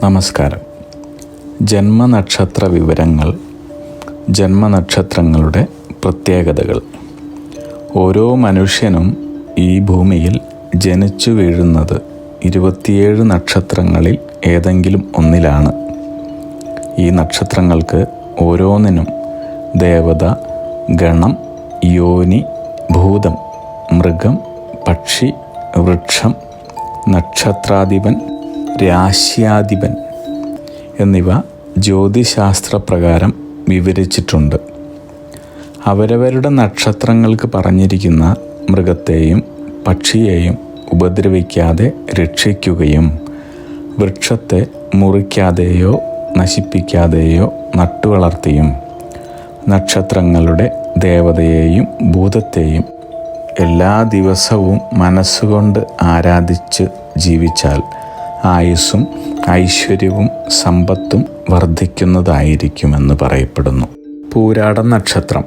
നമസ്കാരം. ജന്മനക്ഷത്ര വിവരങ്ങൾ, ജന്മനക്ഷത്രങ്ങളുടെ പ്രത്യേകതകൾ. ഓരോ മനുഷ്യനും ഈ ഭൂമിയിൽ ജനിച്ചു വീഴുന്നത് 27 നക്ഷത്രങ്ങളിൽ ഏതെങ്കിലും ഒന്നിലാണ്. ഈ നക്ഷത്രങ്ങൾക്ക് ഓരോന്നിനും ദേവത, ഗണം, യോനി, ഭൂതം, മൃഗം, പക്ഷി, വൃക്ഷം, നക്ഷത്രാധിപൻ, രാശ്യാധിപൻ എന്നിവ ജ്യോതിശാസ്ത്രപ്രകാരം വിവരിച്ചിട്ടുണ്ട്. അവരവരുടെ നക്ഷത്രങ്ങൾക്ക് പറഞ്ഞിരിക്കുന്ന മൃഗത്തെയും പക്ഷിയെയും ഉപദ്രവിക്കാതെ രക്ഷിക്കുകയും വൃക്ഷത്തെ മുറിക്കാതെയോ നശിപ്പിക്കാതെയോ നട്ടുവളർത്തിയും നക്ഷത്രങ്ങളുടെ ദേവതയെയും ഭൂതത്തെയും എല്ലാ ദിവസവും മനസ്സുകൊണ്ട് ആരാധിച്ച് ജീവിച്ചാൽ ആയുസ്സും ഐശ്വര്യവും സമ്പത്തും വർദ്ധിക്കുന്നതായിരിക്കുമെന്ന് പറയപ്പെടുന്നു. പൂരാടം നക്ഷത്രം.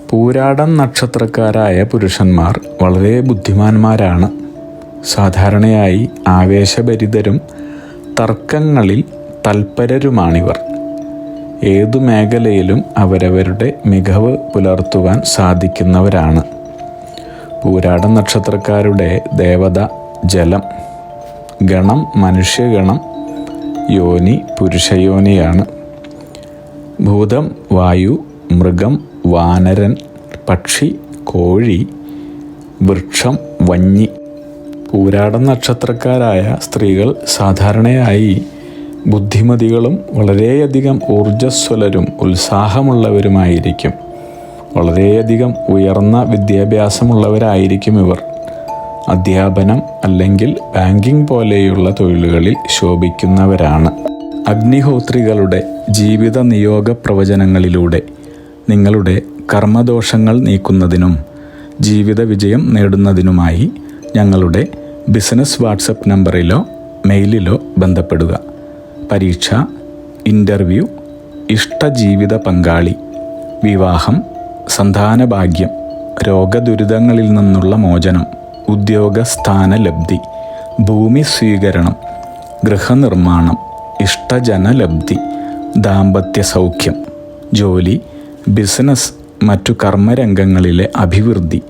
പൂരാടം നക്ഷത്രക്കാരായ പുരുഷന്മാർ വളരെ ബുദ്ധിമാന്മാരാണ്. സാധാരണയായി ആവേശഭരിതരും തർക്കങ്ങളിൽ തൽപരരുമാണിവർ. ഏതു മേഖലയിലും അവരവരുടെ മികവ് പുലർത്തുവാൻ സാധിക്കുന്നവരാണ്. പൂരാടം നക്ഷത്രക്കാരുടെ ദേവത ജലം, ഗണം മനുഷ്യഗണം, യോനി പുരുഷയോനിയാണ്. ഭൂതം വായു, മൃഗം വാനരൻ, പക്ഷി കോഴി, വൃക്ഷം വന്നി. പൂരാടം നക്ഷത്രക്കാരായ സ്ത്രീകൾ സാധാരണയായി ബുദ്ധിമതികളും വളരെയധികം ഊർജ്ജസ്വലരും ഉത്സാഹമുള്ളവരുമായിരിക്കും. വളരെയധികം ഉയർന്ന വിദ്യാഭ്യാസമുള്ളവരായിരിക്കും ഇവർ. അധ്യാപനം അല്ലെങ്കിൽ ബാങ്കിംഗ് പോലെയുള്ള തൊഴിലുകളിൽ ശോഭിക്കുന്നവരാണ്. അഗ്നിഹോത്രികളുടെ ജീവിത നിയോഗ പ്രവചനങ്ങളിലൂടെ നിങ്ങളുടെ കർമ്മദോഷങ്ങൾ നീക്കുന്നതിനും ജീവിത വിജയം നേടുന്നതിനുമായി ഞങ്ങളുടെ ബിസിനസ് വാട്സപ്പ് നമ്പറിലോ മെയിലിലോ ബന്ധപ്പെടുക. പരീക്ഷ, ഇൻ്റർവ്യൂ, ഇഷ്ടജീവിത പങ്കാളി, വിവാഹം, സന്താനഭാഗ്യം, രോഗദുരിതങ്ങളിൽ നിന്നുള്ള മോചനം, ഉദ്യോഗസ്ഥാന ലബ്ധി, ഭൂമി സ്വീകരണം, ഗൃഹനിർമ്മാണം, ഇഷ്ടജനലബ്ധി, ദാമ്പത്യ സൗഖ്യം, ജോലി, ബിസിനസ്, മറ്റു കർമ്മരംഗങ്ങളിലെ അഭിവൃദ്ധി,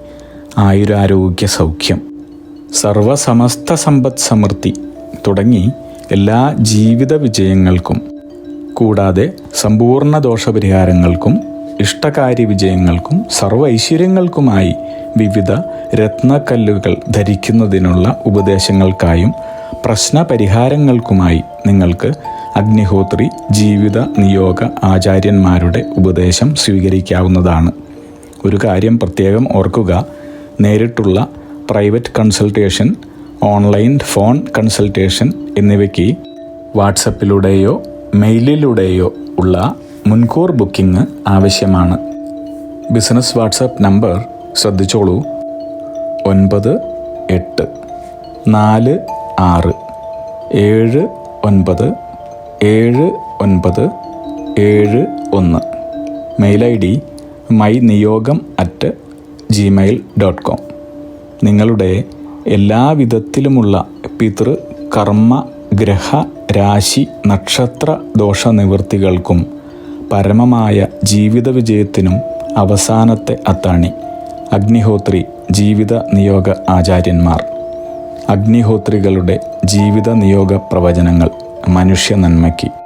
ആയുരാരോഗ്യ സൗഖ്യം, സർവസമസ്ത സമ്പദ് സമൃദ്ധി തുടങ്ങി എല്ലാ ജീവിത വിജയങ്ങൾക്കും കൂടാതെ സമ്പൂർണ്ണ ദോഷപരിഹാരങ്ങൾക്കും ഇഷ്ടകാര്യ വിജയങ്ങൾക്കും സർവ്വ ഐശ്വര്യങ്ങൾക്കുമായി വിവിധ രത്നക്കല്ലുകൾ ധരിക്കുന്നതിനുള്ള ഉപദേശങ്ങൾക്കായും പ്രശ്നപരിഹാരങ്ങൾക്കുമായി നിങ്ങൾക്ക് അഗ്നിഹോത്രി ജീവിത നിയോഗ ആചാര്യന്മാരുടെ ഉപദേശം സ്വീകരിക്കാവുന്നതാണ്. ഒരു കാര്യം പ്രത്യേകം ഓർക്കുക, നേരിട്ടുള്ള private consultation, online phone consultation എന്നിവയ്ക്ക് വാട്സപ്പിലൂടെയോ മെയിലിലൂടെയോ ഉള്ള മുൻകൂർ ബുക്കിംഗ് ആവശ്യമാണ്. ബിസിനസ് വാട്സപ്പ് നമ്പർ ശ്രദ്ധിച്ചോളൂ: 9846797971. Mail ID myniyogam@gmail.com. നിങ്ങളുടെ എല്ലാ വിധത്തിലുമുള്ള പിതൃ, കർമ്മ, ഗ്രഹ, രാശി, നക്ഷത്ര ദോഷനിവൃത്തികൾക്കും പരമമായ ജീവിത വിജയത്തിനും അവസാനത്തെ അത്താണി അഗ്നിഹോത്രി ജീവിത നിയോഗ ആചാര്യന്മാർ. അഗ്നിഹോത്രികളുടെ ജീവിത നിയോഗ പ്രവചനങ്ങൾ മനുഷ്യ നന്മയ്ക്ക്.